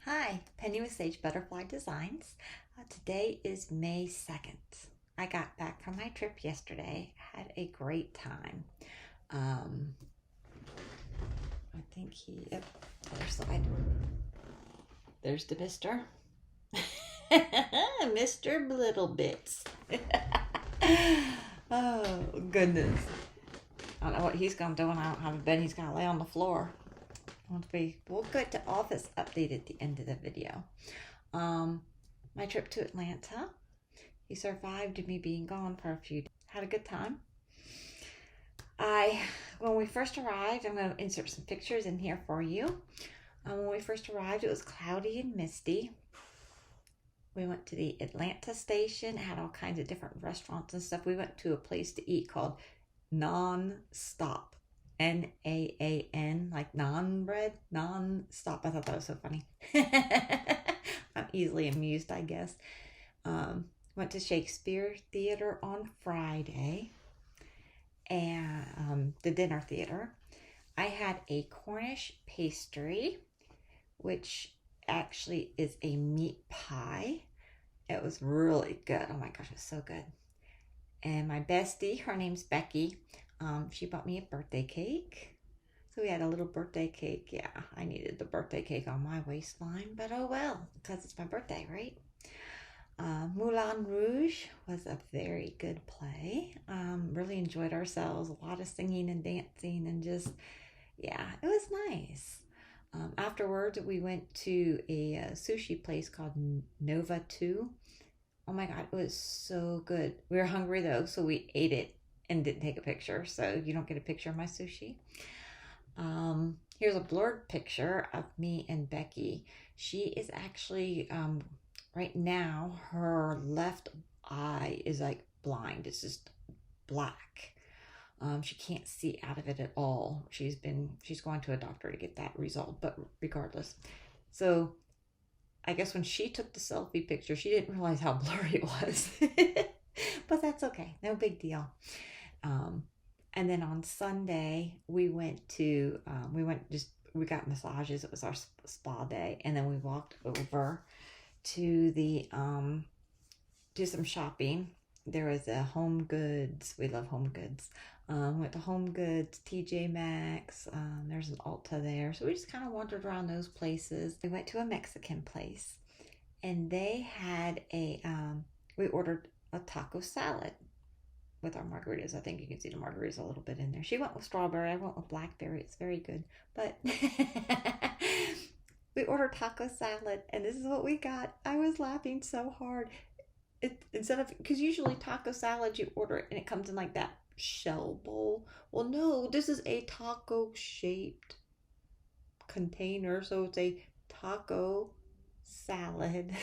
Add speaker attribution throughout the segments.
Speaker 1: Hi, Penny with Sage Butterfly Designs. Today is May 2nd. I got back from my trip yesterday. Had a great time. I think yep, other side. There's the mister. Mr. Little Bits. Oh, goodness. I don't know what he's going to do when I don't have a bed. He's going to lay on the floor. We'll get to office update at the end of the video. My trip to Atlanta. He survived me being gone for a few days. Had a good time. When we first arrived, I'm going to insert some pictures in here for you. When we first arrived, it was cloudy and misty. We went to the Atlanta station, had all kinds of different restaurants and stuff. We went to a place to eat called Non-Stop. N-A-A-N, like naan bread, non-stop. I thought that was so funny. I'm easily amused, I guess. Went to Shakespeare Theater on Friday, and the dinner theater. I had a Cornish pastry, which actually is a meat pie. It was really good. Oh my gosh, it was so good. And my bestie, her name's Becky, she bought me a birthday cake. So we had a little birthday cake. Yeah, I needed the birthday cake on my waistline, but oh well, because it's my birthday, right? Moulin Rouge was a very good play. Really enjoyed ourselves. A lot of singing and dancing and just, yeah, it was nice. Afterwards, we went to a sushi place called Nova 2. Oh my God, it was so good. We were hungry though, so we ate it and didn't take a picture, so you don't get a picture of my sushi. Here's a blurred picture of me and Becky. She is actually, right now, her left eye is like blind. It's just black. She can't see out of it at all. She's going to a doctor to get that resolved, but regardless. So I guess when she took the selfie picture, she didn't realize how blurry it was. But that's okay. No big deal. And then on Sunday, we got massages. It was our spa day. And then we walked over to do some shopping. There was a Home Goods. We love Home Goods. Went to Home Goods, TJ Maxx. There's an Ulta there. So we just kind of wandered around those places. We went to a Mexican place and they had we ordered a taco salad with our margaritas. I think you can see the margaritas a little bit in there. She went with strawberry. I went with blackberry. It's very good. But we ordered taco salad and this is what we got. I was laughing so hard. Because usually taco salad, you order it and it comes in like that shell bowl. Well, no, this is a taco shaped container. So it's a taco salad.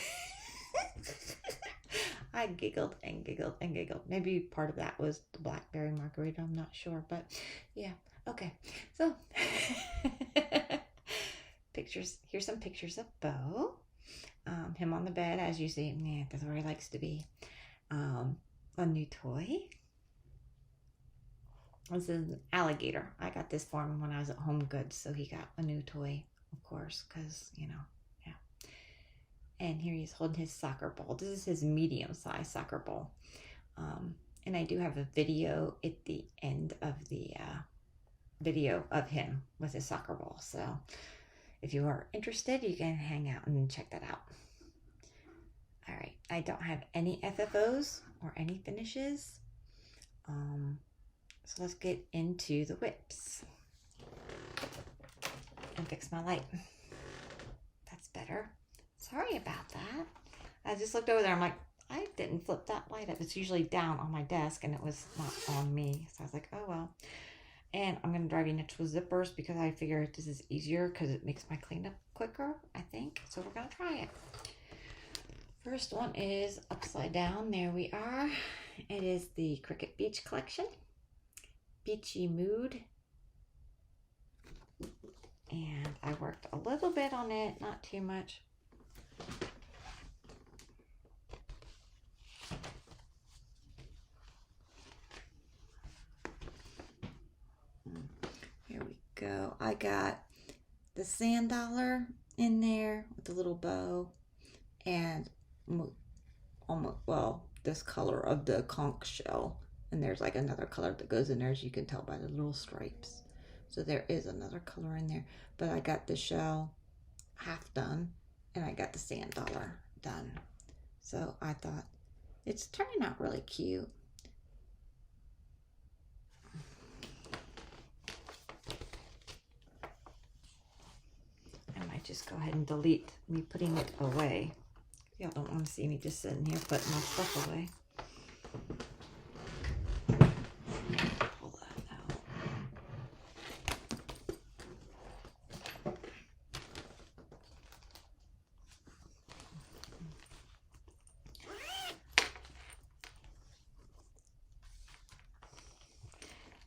Speaker 1: I giggled and giggled and giggled. Maybe part of that was the blackberry margarita. I'm not sure, but yeah. Okay. So pictures. Here's some pictures of Bo. Him on the bed, as you see. Yeah, that's where he likes to be. A new toy. This is an alligator. I got this for him when I was at Home Goods, so he got a new toy, of course, because, yeah. And here he's holding his soccer ball. This is his medium-sized soccer ball. And I do have a video at the end of the video of him with his soccer ball. So if you are interested, you can hang out and check that out. All right, I don't have any FFOs or any finishes. So let's get into the whips and fix my light. That's better. Sorry about that. I just looked over there. I'm like, I didn't flip that light up. It's usually down on my desk and it was not on me. So I was like, oh well. And I'm going to drive you next with zippers because I figure this is easier because it makes my cleanup quicker, I think. So we're going to try it. First one is upside down. There we are. It is the Cricket Beach collection. Beachy Mood. And I worked a little bit on it, not too much. Here we go. I got the sand dollar in there with a little bow, and almost, well, this color of the conch shell, and there's like another color that goes in there, as you can tell by the little stripes. So there is another color in there, but I got the shell half done and I got the sand dollar done. So I thought it's turning out really cute. I might just go ahead and delete me putting it away. Y'all don't want to see me just sitting here putting my stuff away. Pull that out.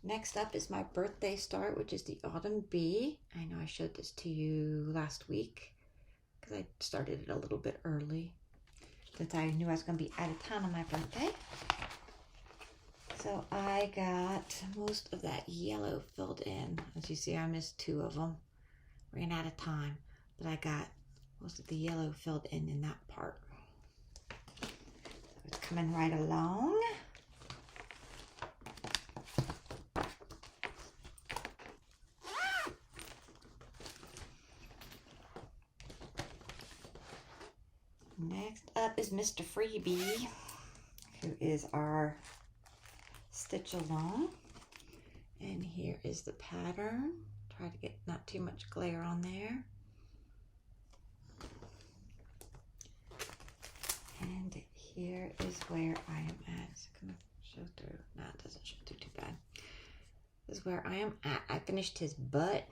Speaker 1: Next up is my birthday start, which is the Autumn Bee. I know I showed this to you last week because I started it a little bit early since I knew I was going to be out of town on my birthday. So I got most of that yellow filled in. As you see, I missed 2 of them. Ran out of time, but I got most of the yellow filled in that part. So it's coming right along. Next up is Mr. Freebie, who is our stitch along. And here is the pattern. Try to get not too much glare on there. And here is where I am at. Is it gonna show through? No, it doesn't show through too bad. This is where I am at. I finished his butt.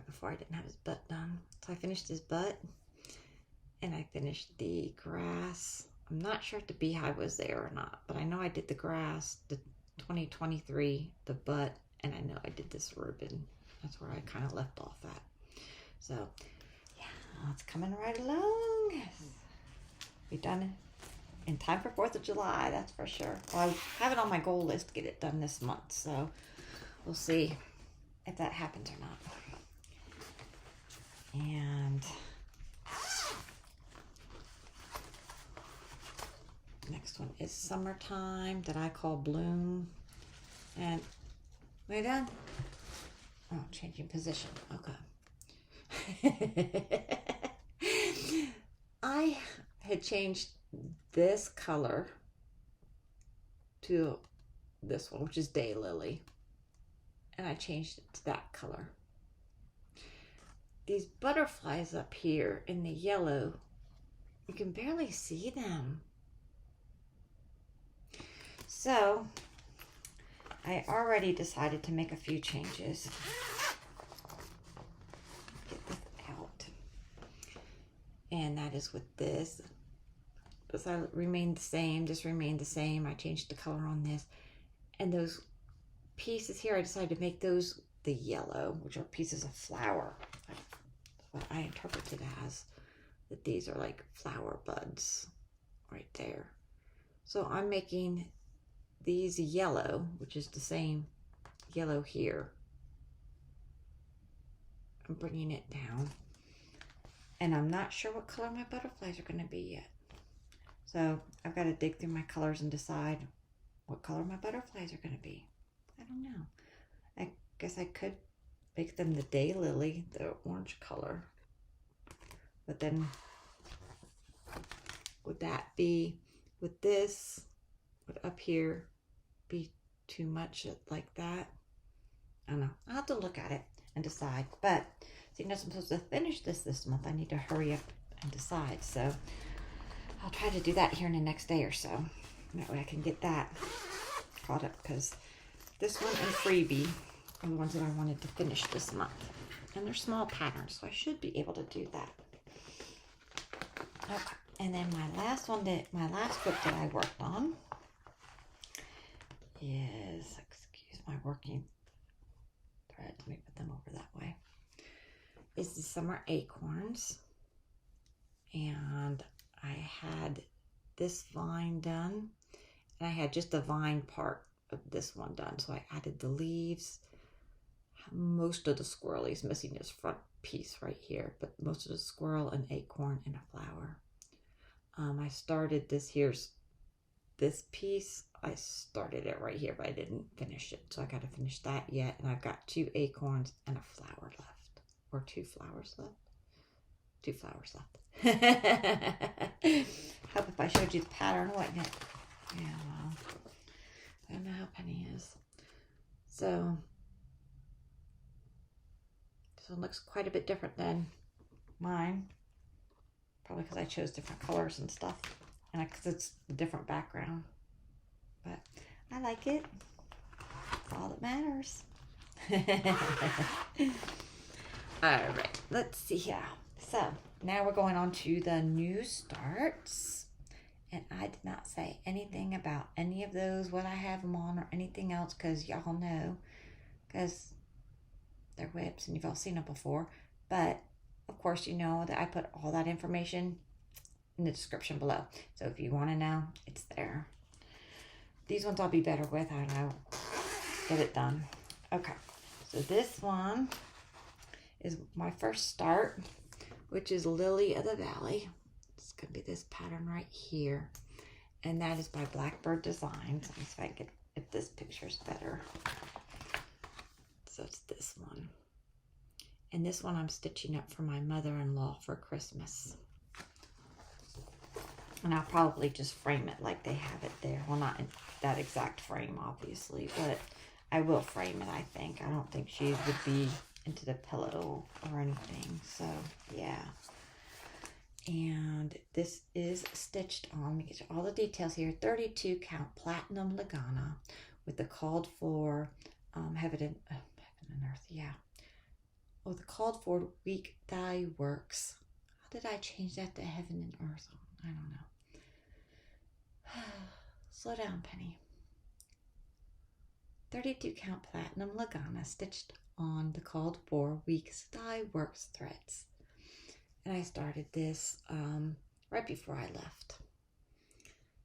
Speaker 1: Before I didn't have his butt done. So I finished his butt. And I finished the grass. I'm not sure if the beehive was there or not, but I know I did the grass, the 2023, the butt, and I know I did this ribbon. That's where I kind of left off at. So, yeah, it's coming right along. Be done in time for 4th of July, that's for sure. Well, I have it on my goal list to get it done this month, so we'll see if that happens or not. And next one is Summertime, that I call Bloom. And are you done? Oh, changing position. Okay. I had changed this color to this one, which is Daylily. And I changed it to that color. These butterflies up here in the yellow, you can barely see them. So, I already decided to make a few changes. Get this out. And that is with this. This remained the same. This remained the same. I changed the color on this. And those pieces here, I decided to make those the yellow, which are pieces of flower. What I interpret it as. That these are like flower buds right there. So I'm making these yellow, which is the same yellow here. I'm bringing it down. And I'm not sure what color my butterflies are going to be yet. So I've got to dig through my colors and decide what color my butterflies are going to be. I don't know. I guess I could make them the Daylily, the orange color. But then would that be with this, would up here be too much like that? I don't know. I'll have to look at it and decide. But seeing as I'm supposed to finish this month, I need to hurry up and decide. So I'll try to do that here in the next day or so. That way I can get that caught up, because this one and Freebie are the ones that I wanted to finish this month. And they're small patterns, so I should be able to do that. Okay. And then my last book that I worked on is, excuse my working thread, let me put them over that way, is the Summer Acorns. And I had this vine done, and I had just the vine part of this one done. So I added the leaves, most of the squirrel. He's missing his front piece right here, but most of the squirrel, an acorn, and a flower. I started this piece. I started it right here, but I didn't finish it, so I got to finish that yet. And I've got 2 acorns and a flower left, or 2 flowers left. 2 flowers left. Hope if I showed you the pattern, wouldn't it? Yeah, well, I don't know how Penny is. So this one looks quite a bit different than mine. Probably because I chose different colors and stuff. And because it's a different background. But I like it. That's all that matters. Alright, let's see here. So, now we're going on to the new starts. And I did not say anything about any of those, what I have them on, or anything else, because y'all know. Because they're whips and you've all seen them before. But, of course, you know that I put all that information in the description below. So if you want to know, it's there. These ones I'll be better with. I don't know. Get it done. Okay. So this one is my first start, which is Lily of the Valley. It's going to be this pattern right here. And that is by Blackbird Designs. Let me see if I can get, if this picture is better. So it's this one. And this one I'm stitching up for my mother-in-law for Christmas. And I'll probably just frame it like they have it there. Well, not in that exact frame, obviously, but I will frame it, I think. I don't think she would be into the pillow or anything. So, yeah. And this is stitched on, let me get you all the details here, 32 count platinum Lagana with the called for Heaven and Earth, yeah. Oh, the called for weak dye works. How did I change that to Heaven and Earth? I don't know. Slow down, Penny. 32 count platinum Lagana stitched on the called for weak dye works threads. And I started this right before I left.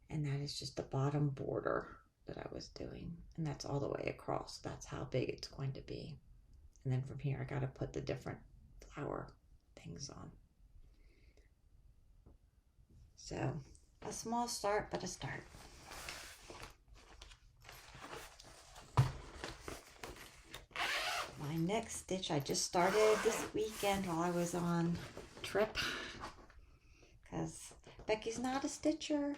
Speaker 1: And that is just the bottom border that I was doing. And that's all the way across. That's how big it's going to be. And then from here, I got to put the different flower things on. So, a small start, but a start. My next stitch I just started this weekend while I was on trip. Because Becky's not a stitcher,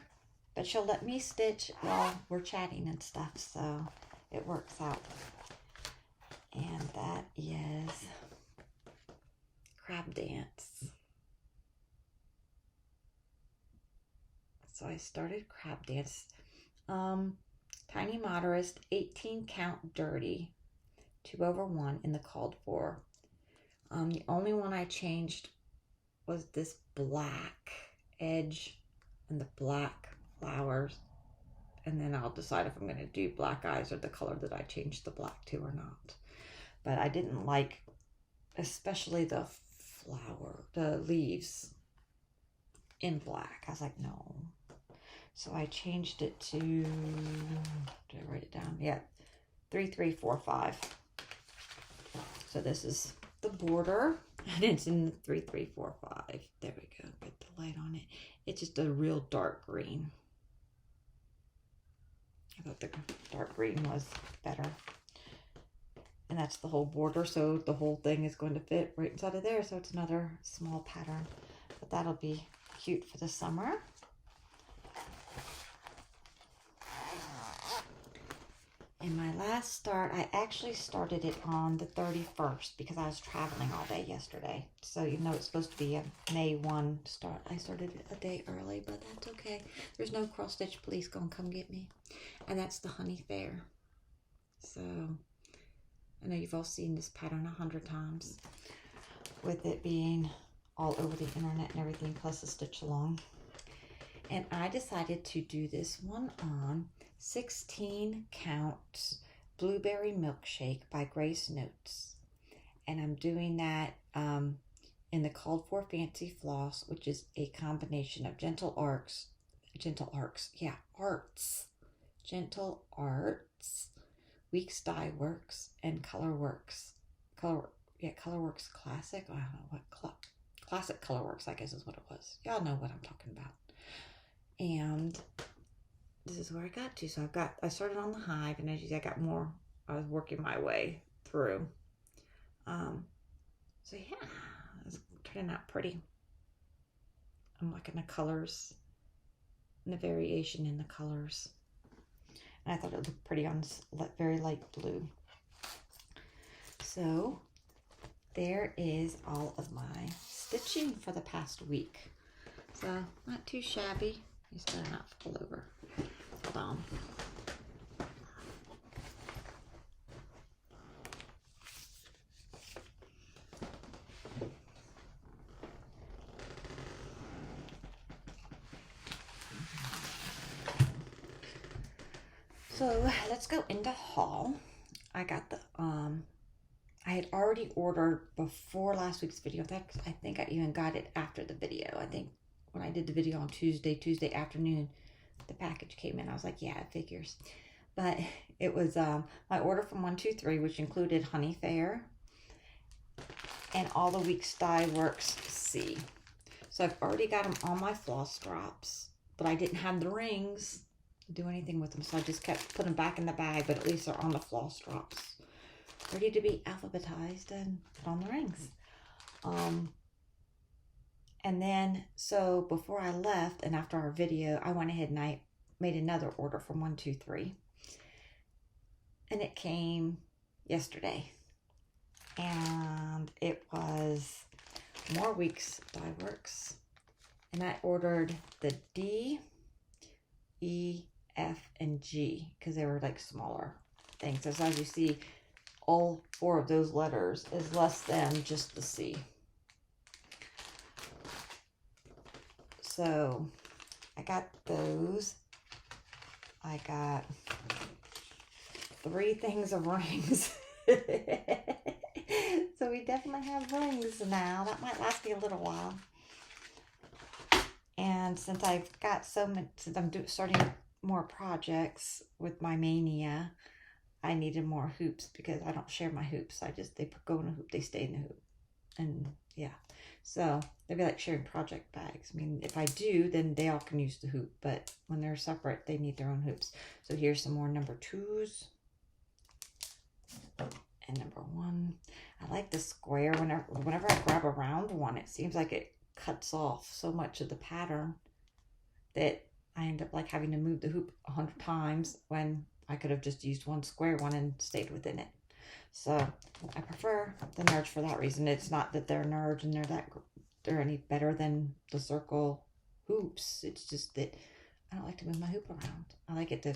Speaker 1: but she'll let me stitch while we're chatting and stuff. So, it works out. And that is Crab Dance. So I started Crab Dance. Tiny Motorist, 18 count dirty, 2/1 in the called for. The only one I changed was this black edge and the black flowers. And then I'll decide if I'm going to do black eyes or the color that I changed the black to or not. But I didn't like, especially the leaves in black. I was like, no. So I changed it to, did I write it down? Yeah, 3345. So this is the border, and it's in 3345. There we go, get the light on it. It's just a real dark green. I thought the dark green was better. And that's the whole border, so the whole thing is going to fit right inside of there. So it's another small pattern, but that'll be cute for the summer. In my last start, I actually started it on the 31st because I was traveling all day yesterday. So even though it's supposed to be a May 1 start, I started it a day early, but that's okay. There's no cross-stitch police gonna come get me. And that's the Honey Fair. So I know you've all seen this pattern 100 times with it being all over the internet and everything, plus a stitch along. And I decided to do this one on 16 count Blueberry Milkshake by Grace Notes. And I'm doing that in the Called For Fancy Floss, which is a combination of Gentle Arts, Weeks Dye Works, and Color Works. Colorworks Classic. I don't know what Classic Colorworks, I guess is what it was. Y'all know what I'm talking about. And this is where I got to. So I started on the hive, and as you see, I was working my way through. So yeah, it's turning out pretty. I'm liking the colors and the variation in the colors. And I thought it looked pretty on very light blue. So there is all of my stitching for the past week. So not too shabby. Just gotta not fall over. Hold on. So let's go into haul. I got the I had already ordered before last week's video. I think I even got it after the video. I think when I did the video on Tuesday afternoon, the package came in. I was like, yeah, it figures. But it was my order from 123, which included Honey Fair and all the week's Dye Works C. So I've already got them on my floss drops, but I didn't have the rings to do anything with them. So I just kept putting them back in the bag, but at least they're on the floss drops, ready to be alphabetized and put on the rings. And then, so before I left and after our video, I went ahead and I made another order from 123. And it came yesterday. And it was more weeks Dye Works. And I ordered the D, E, F, and G because they were like smaller things. So as you see, all 4 of those letters is less than just the C. So I got those. I got 3 things of rings. So we definitely have rings now. That might last me a little while. And since I've got since I'm starting more projects with my Maynia, I needed more hoops because I don't share my hoops. They go in a hoop, they stay in the hoop. And yeah, so they'd be like sharing project bags. I mean, if I do, then they all can use the hoop, but when they're separate, they need their own hoops. So here's some more number 2s. And number 1. I like the square. Whenever I grab a round one, it seems like it cuts off so much of the pattern that I end up like having to move the hoop 100 times when I could have just used one square one and stayed within it. So I prefer the nerds for that reason. It's not that they're nerds and they're any better than the circle hoops. It's just that I don't like to move my hoop around. I like it to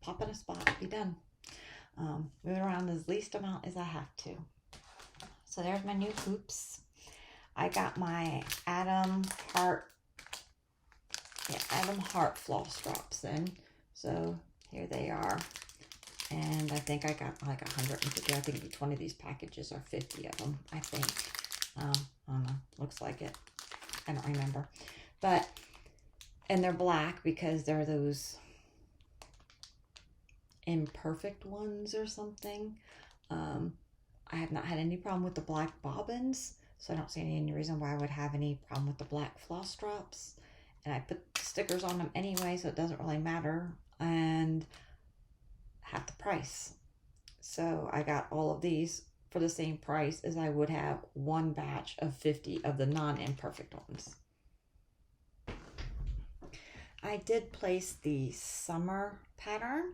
Speaker 1: pop in a spot, be done. Move it around as least amount as I have to. So there's my new hoops. I got my Adam Heart floss drops in. So here they are. And I think I got like 150. I think each one of these packages are 50 of them, I think. I don't know. Looks like it. I don't remember. But, and they're black because they're those imperfect ones or something. I have not had any problem with the black bobbins, so I don't see any reason why I would have any problem with the black floss drops. And I put stickers on them anyway, so it doesn't really matter. And half the price. So I got all of these for the same price as I would have one batch of 50 of the non-imperfect ones. I did place the summer pattern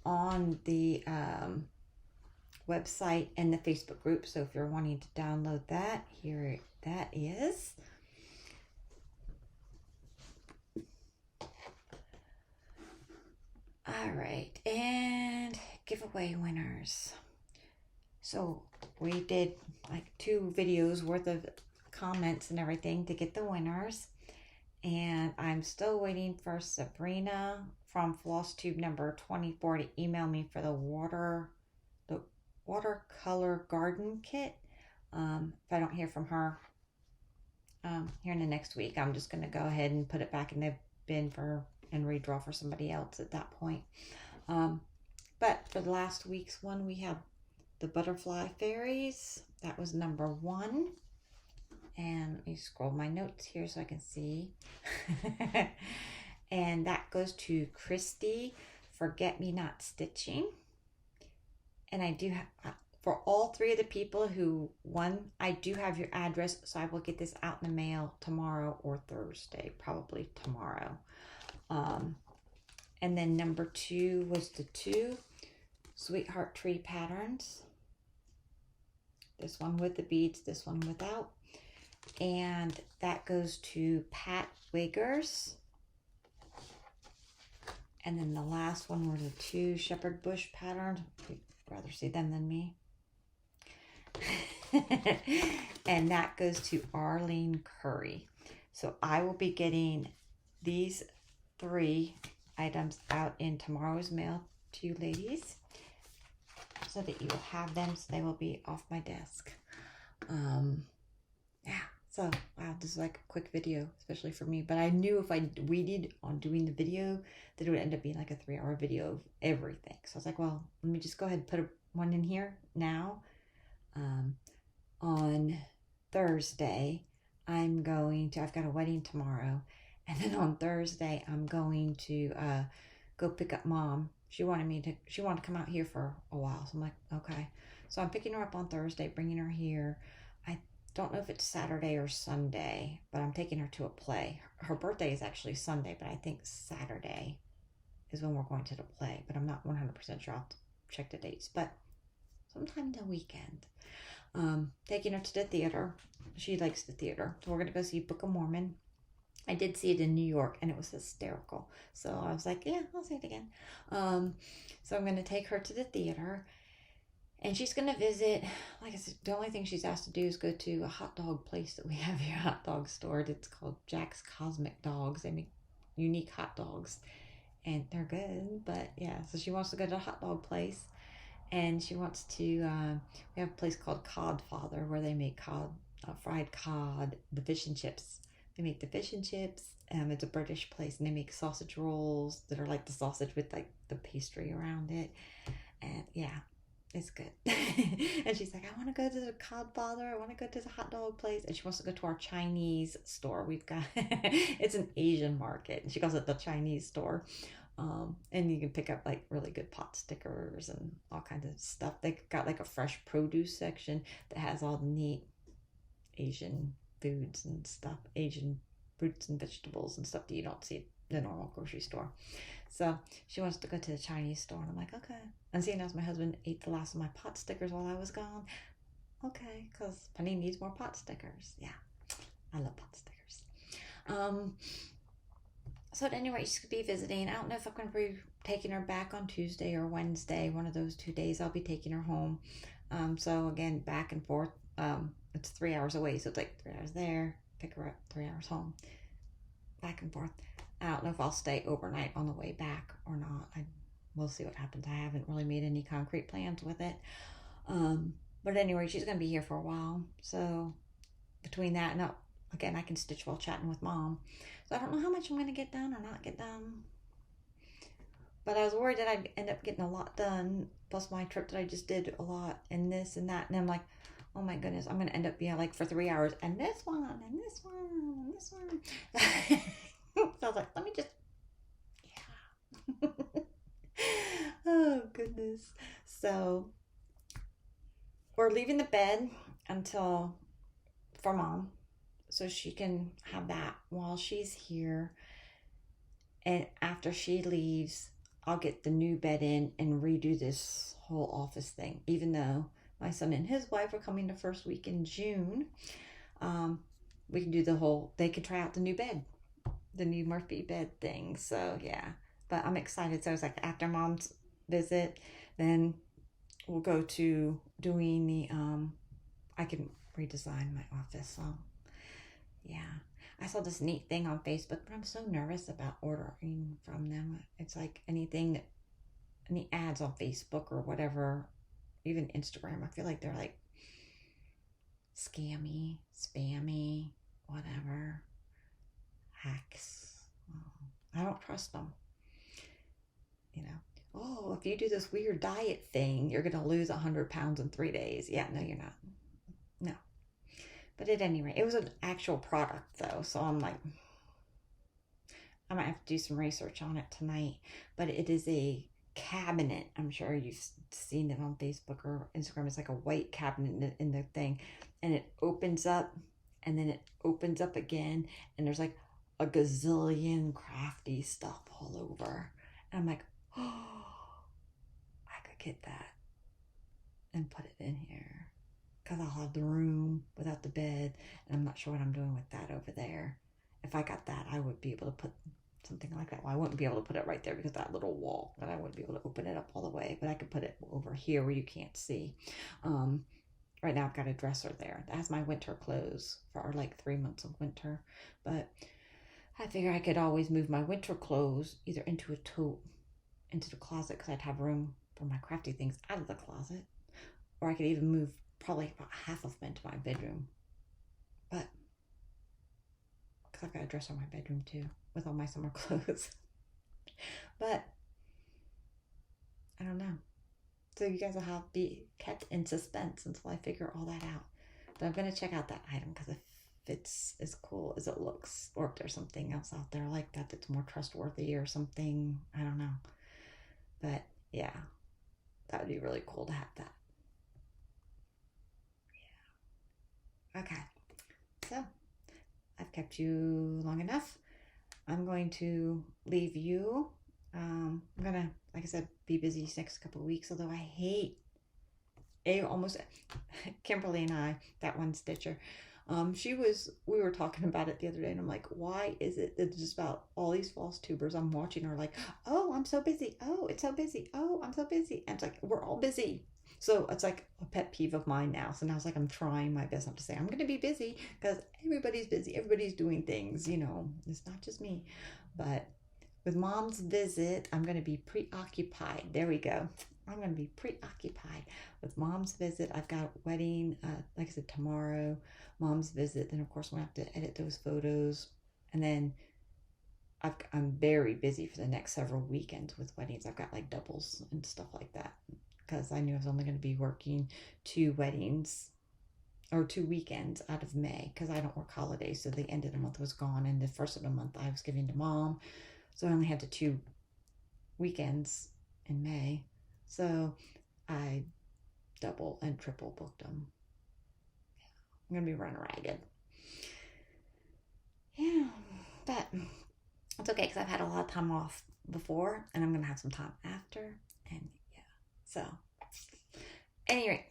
Speaker 1: on the website and the Facebook group. So if you're wanting to download that, here that is. All right, and giveaway winners. So we did like 2 videos worth of comments and everything to get the winners. And I'm still waiting for Sabrina from Flosstube number 24 to email me for the watercolor garden kit. If I don't hear from her here in the next week, I'm just going to go ahead and put it back in the bin and redraw for somebody else at that point. But for the last week's one, we have the butterfly fairies, that was number 1. And let me scroll my notes here so I can see. And that goes to Christy, Forget Me Not Stitching. And I do have, for all 3 of the people who won, I do have your address, so I will get this out in the mail tomorrow or Thursday, probably tomorrow. And then number 2 was the 2 Sweetheart Tree patterns. This one with the beads, this one without. And that goes to Pat Wiggers. And then the last one were the 2 Shepherd Bush patterns. You'd rather see them than me. And that goes to Arlene Curry. So I will be getting these 3 items out in tomorrow's mail to you ladies, so that you will have them, so they will be off my desk. Yeah, so wow, this is like a quick video, especially for me, but I knew if I weeded on doing the video that it would end up being like a 3-hour video of everything. So I was like, well, let me just go ahead and put one in here now. On Thursday, I've got a wedding tomorrow, and then on Thursday I'm going to go pick up Mom. She wanted to come out here for a while, so I'm like, okay. So I'm picking her up on Thursday, bringing her here. I don't know if it's Saturday or Sunday, but I'm taking her to a play. Her birthday is actually Sunday, but I think Saturday is when we're going to the play, but I'm not 100% sure. I'll have to check the dates, but sometime the weekend. Taking her to the theater. She likes the theater, so we're going to go see Book of Mormon. I did see it in New York, and it was hysterical. So I was like, yeah, I'll see it again. So I'm going to take her to the theater, and she's going to visit, like I said, the only thing she's asked to do is go to a hot dog place that we have here, a hot dog store. It's called Jack's Cosmic Dogs. They make unique hot dogs, and they're good. But yeah, so she wants to go to a hot dog place, and she wants to, we have a place called Codfather where they make fried cod, the fish and chips. They make the fish and chips. It's a British place, and they make sausage rolls that are like the sausage with like the pastry around it. And yeah, it's good. And she's like, I want to go to the Codfather. I want to go to the hot dog place. And she wants to go to our Chinese store. We've got, it's an Asian market. And she calls it the Chinese store. And you can pick up like really good pot stickers and all kinds of stuff. They've got like a fresh produce section that has all the neat Asian foods and stuff, Asian fruits and vegetables and stuff that you don't see at the normal grocery store. So she wants to go to the Chinese store, and I'm like, okay. And seeing as my husband ate the last of my pot stickers while I was gone, okay, because Penny needs more pot stickers. Yeah, I love pot stickers. So at any rate, she's going to be visiting. I don't know if I'm going to be taking her back on Tuesday or Wednesday. One of those 2 days I'll be taking her home. So again, back and forth. It's 3 hours away, so it's like 3 hours there, pick her up, 3 hours home, back and forth. I don't know if I'll stay overnight on the way back or not. We'll see what happens. I haven't really made any concrete plans with it. But anyway, she's going to be here for a while. So between that and again, I can stitch while chatting with Mom. So I don't know how much I'm going to get done or not get done. But I was worried that I'd end up getting a lot done, plus my trip that I just did a lot, and this and that. And I'm like, oh my goodness, I'm going to end up being like for 3 hours, and this one, and this one, and this one. So I was like, let me just, yeah. Oh, goodness. So we're leaving the bed for Mom, so she can have that while she's here. And after she leaves, I'll get the new bed in and redo this whole office thing, even though my son and his wife are coming the first week in June. We can do they can try out the new bed, the new Murphy bed thing. So yeah, but I'm excited. So it's like after Mom's visit, then we'll go to doing the, I can redesign my office. So yeah, I saw this neat thing on Facebook, but I'm so nervous about ordering from them. It's like any ads on Facebook or whatever, even Instagram, I feel like they're like scammy, spammy, whatever, hacks. I don't trust them. You know, oh, if you do this weird diet thing, you're going to lose 100 pounds in 3 days. Yeah, no, you're not. But at any rate, it was an actual product though. So I'm like, I might have to do some research on it tonight. But it is a cabinet. I'm sure you've seen it on Facebook or Instagram. It's like a white cabinet in the thing. And it opens up and then it opens up again. And there's like a gazillion crafty stuff all over. And I'm like, oh, I could get that and put it in here. Because I'll have the room without the bed. And I'm not sure what I'm doing with that over there. If I got that, I would be able to put something like that. Well, I wouldn't be able to put it right there because that little wall, but I wouldn't be able to open it up all the way. But I could put it over here where you can't see. Right now I've got a dresser there. That has my winter clothes for our like 3 months of winter. But I figure I could always move my winter clothes either into a tote, into the closet, because I'd have room for my crafty things out of the closet. Or I could even move probably about half of them into my bedroom. But because I've got a dresser in my bedroom too with all my summer clothes. But I don't know. So you guys will have to be kept in suspense until I figure all that out. But I'm going to check out that item because if it's as cool as it looks, or if there's something else out there like that that's more trustworthy or something, I don't know. But yeah, that would be really cool to have that. Yeah. Okay. So I've kept you long enough. I'm going to leave you. I'm going to, like I said, be busy these next couple of weeks, although I hate Kimberly and I, that one stitcher, we were talking about it the other day, and I'm like, why is it that just about all these false tubers I'm watching are like, oh, I'm so busy. Oh, it's so busy. Oh, I'm so busy. And it's like, we're all busy. So it's like a pet peeve of mine now. So now it's like I'm trying my best not to say I'm going to be busy because everybody's busy. Everybody's doing things, you know. It's not just me. But with Mom's visit, I'm going to be preoccupied. There we go. I'm going to be preoccupied with Mom's visit. I've got wedding, like I said, tomorrow. Mom's visit. Then, of course, I'm going to have to edit those photos. And then I'm very busy for the next several weekends with weddings. I've got like doubles and stuff like that. Because I knew I was only going to be working 2 weddings or 2 weekends out of May because I don't work holidays. So the end of the month was gone and the first of the month I was giving to Mom. So I only had the 2 weekends in May. So I double and triple booked them. I'm going to be running ragged. Yeah, but it's okay because I've had a lot of time off before and I'm going to have some time after. And so, anyway,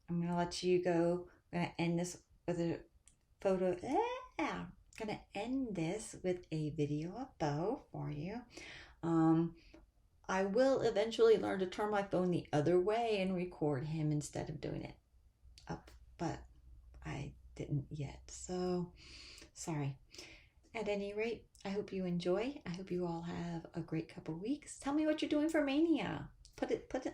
Speaker 1: I'm going to let you go. I'm going to end this with a photo. I'm going to end this with a video of Bo for you. I will eventually learn to turn my phone the other way and record him instead of doing it up, but I didn't yet. So, sorry. At any rate, I hope you enjoy. I hope you all have a great couple weeks. Tell me what you're doing for Maynia.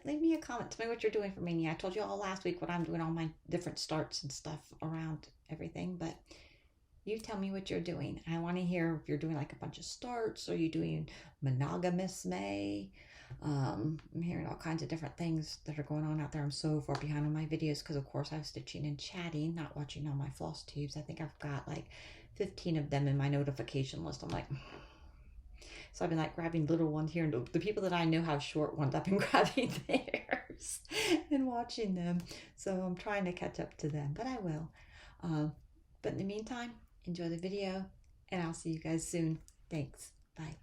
Speaker 1: Leave me a comment. Tell me what you're doing for Maynia. I told you all last week what I'm doing, all my different starts and stuff around everything, but you tell me what you're doing. I want to hear if you're doing like a bunch of starts, or you're doing monogamous May. I'm hearing all kinds of different things that are going on out there. I'm so far behind on my videos because, of course, I was stitching and chatting, not watching all my floss tubes. I think I've got like 15 of them in my notification list. I'm like... So I've been like grabbing little ones here, and the people that I know have short ones, I've been grabbing theirs and watching them. So I'm trying to catch up to them, but I will. But in the meantime, enjoy the video, and I'll see you guys soon. Thanks. Bye.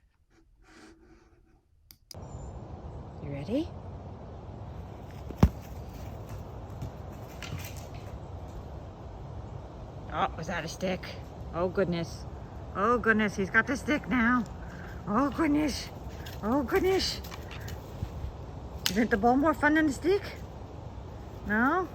Speaker 1: You ready? Oh, was that a stick? Oh, goodness. Oh, goodness. He's got the stick now. Oh, goodness. Oh, goodness. Isn't the ball more fun than the stick? No?